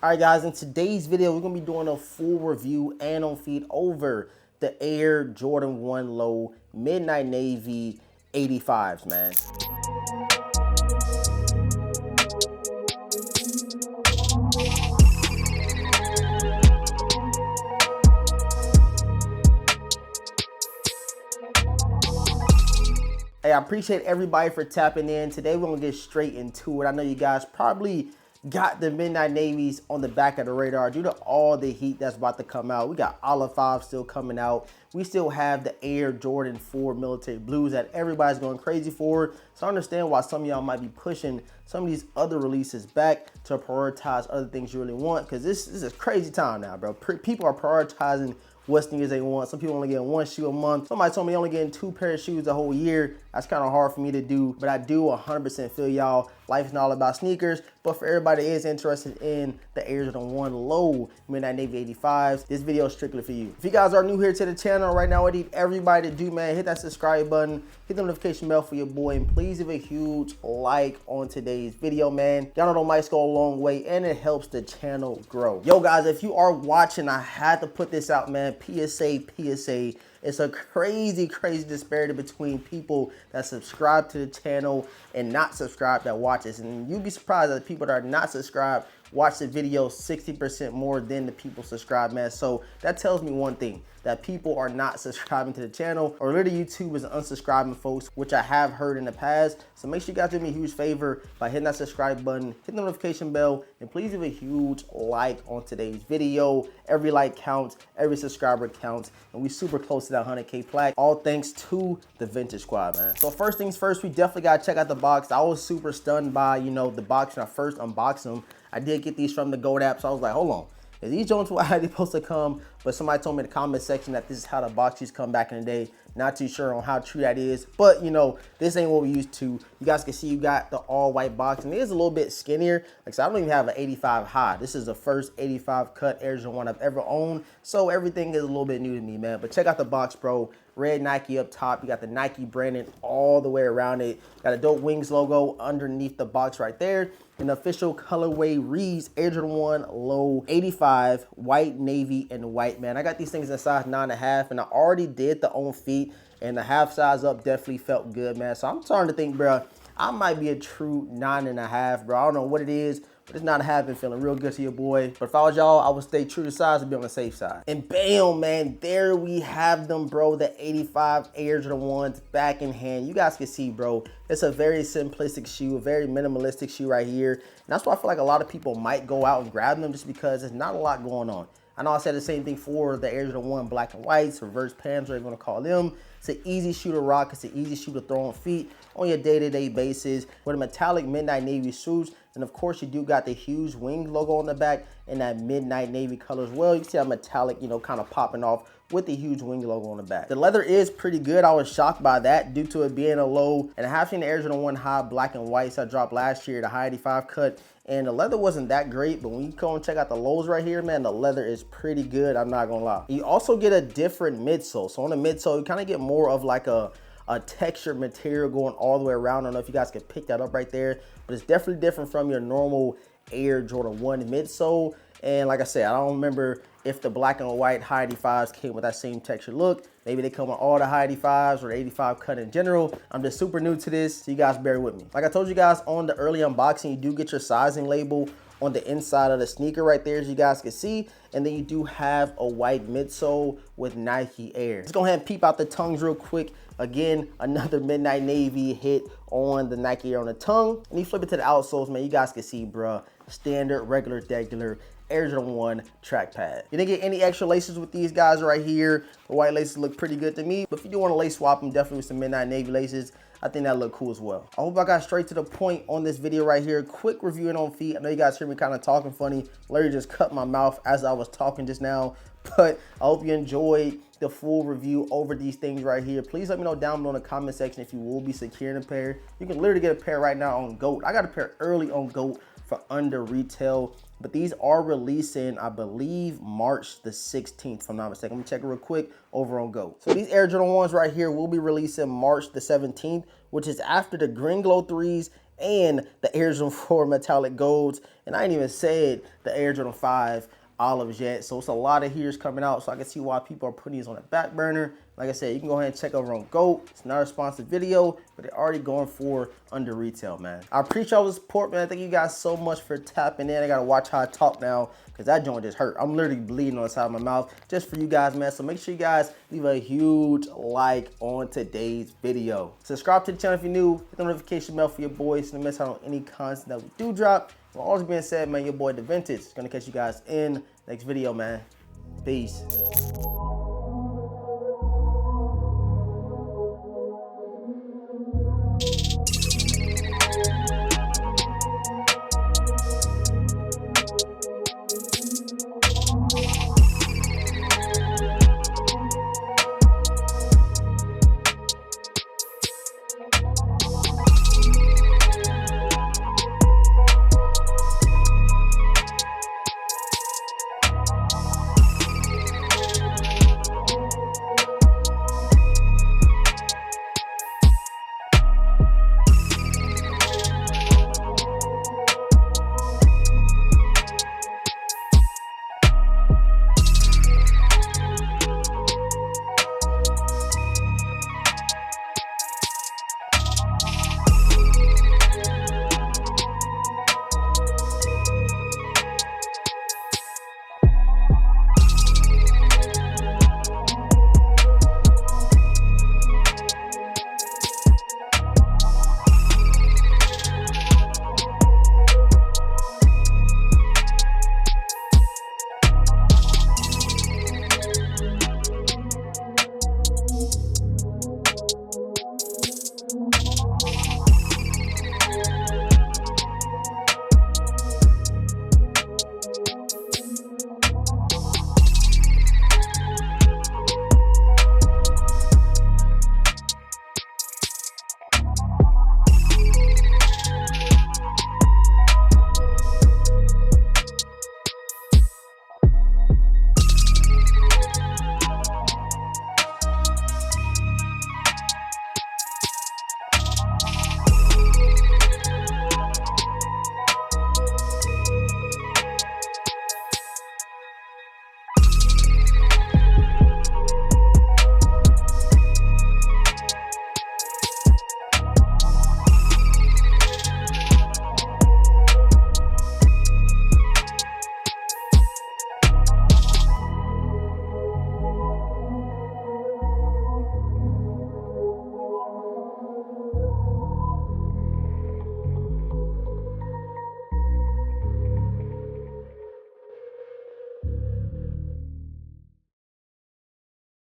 All right, guys, in today's video, we're going to be doing a full review and on feed over the Air Jordan 1 Low Midnight Navy 85s, man. Hey, I appreciate everybody for tapping in. Today, we're going to get straight into it. I know you guys probably got the Midnight Navies on the back of the radar due to all the heat that's about to come out. We got Olive 5 still coming out. We still have the Air Jordan 4 Military Blues that everybody's going crazy for. So I understand why some of y'all might be pushing some of these other releases back to prioritize other things you really want, because this is a crazy time now, bro. People are prioritizing what sneakers they want. Some people only getting one shoe a month. Somebody told me only getting 2 pairs of shoes a whole year. That's kind of hard for me to do, but I do 100% feel y'all. Life is not all about sneakers, but for everybody that is interested in the Air Jordan 1 Low Midnight Navy 85s, this video is strictly for you. If you guys are new here to the channel right now, what I need everybody to do, man, hit that subscribe button, hit the notification bell for your boy, and please give a huge like on today's video, man. Y'all know the likes go a long way, and it helps the channel grow. Yo, guys, if you are watching, I had to put this out, man. PSA. It's a crazy disparity between people that subscribe to the channel and not subscribe that watch this. And you'd be surprised that the people that are not subscribed watch the video 60% more than the people subscribed, man. So that tells me one thing, that people are not subscribing to the channel, or literally YouTube is unsubscribing folks, which I have heard in the past. So make sure you guys do me a huge favor by hitting that subscribe button, hit the notification bell, and please give a huge like on today's video. Every like counts, every subscriber counts, and we super close to that 100K plaque, all thanks to the Vintage Squad, man. So first things first, we definitely gotta check out the box. I was super stunned by, the box when I first unboxed them. I did get these from the Gold app, so I was like, hold on. Is these Jones were they supposed to come? But somebody told me in the comment section that this is how the boxes come back in the day. Not too sure on how true that is, but this ain't what we used to. You guys can see you got the all white box, and it is a little bit skinnier. Like I said, I don't even have an 85 high. This is the first 85 cut Air Jordan 1 I've ever owned, so everything is a little bit new to me, man. But check out the box, bro. Red Nike up top. You got the Nike branding all the way around it. Got a dope Wings logo underneath the box right there. And the official colorway reads Air Jordan 1 Low 85, white, navy, and white, man. I got these things in size 9.5, and I already did the on feet, and the half size up definitely felt good, man. So I'm starting to think, bro, I might be a true 9.5, bro. I don't know what it is, but it's 9.5 been feeling real good to your boy. But if I was y'all, I would stay true to size and be on the safe side. And bam, man, there we have them, bro. The 85 Air Jordan 1s back in hand. You guys can see, bro, it's a very simplistic shoe, a very minimalistic shoe right here. And that's why I feel like a lot of people might go out and grab them, just because there's not a lot going on. I know I said the same thing for the Air Jordan 1 black and whites, reverse pams, whatever you want to call them. It's an easy shoe to rock. It's an easy shoe to throw on feet on your day-to-day basis with a metallic midnight navy shoes. And of course, you do got the huge wing logo on the back and that midnight navy color as well. You can see that metallic, kind of popping off with the huge wing logo on the back. The leather is pretty good. I was shocked by that due to it being a low. And I have seen the Air Jordan 1 high black and whites I dropped last year, the high 85 cut. And the leather wasn't that great, but when you go and check out the lows right here, man, the leather is pretty good. I'm not gonna lie. You also get a different midsole. So on the midsole, you kind of get more of like a textured material going all the way around. I don't know if you guys can pick that up right there, but it's definitely different from your normal Air Jordan 1 midsole. And like I said, I don't remember if the black and white high 85s came with that same texture look. Maybe they come with all the high 85s or the 85 cut in general. I'm just super new to this, so you guys bear with me. Like I told you guys on the early unboxing, you do get your sizing label on the inside of the sneaker right there, as you guys can see. And then you do have a white midsole with Nike Air. Let's go ahead and peep out the tongues real quick. Again, another midnight navy hit on the Nike Air on the tongue. And you flip it to the outsoles, man, you guys can see, bruh, standard, regular, Air Jordan 1 track pad. You didn't get any extra laces with these guys right here. The white laces look pretty good to me, but if you do want to lace swap them, definitely with some midnight navy laces, I think that look cool as well. I hope I got straight to the point on this video right here. Quick reviewing on feet. I know you guys hear me kind of talking funny. Larry just cut my mouth as I was talking just now, but I hope you enjoyed the full review over these things right here. Please let me know down below in the comment section if you will be securing a pair. You can literally get a pair right now on GOAT. I got a pair early on GOAT for under retail, but these are releasing, I believe, March the 16th, if I'm not mistaken. I'm gonna check it real quick over on GOAT. So these Air Jordan 1s right here will be releasing March the 17th, which is after the Green Glow 3s and the Air Jordan 4 metallic golds. And I ain't even said the Air Jordan 5 olives yet. So it's a lot of heaters coming out. So I can see why people are putting these on the back burner. Like I said, you can go ahead and check over on GOAT. It's not a sponsored video, but they're already going for under retail, man. I appreciate all the support, man. Thank you guys so much for tapping in. I gotta watch how I talk now because that joint just hurt. I'm literally bleeding on the side of my mouth just for you guys, man. So make sure you guys leave a huge like on today's video. Subscribe to the channel if you're new. Hit the notification bell for your boys so you don't miss out on any content that we do drop. With all this being said, man, your boy DeVintage is gonna catch you guys in next video, man. Peace.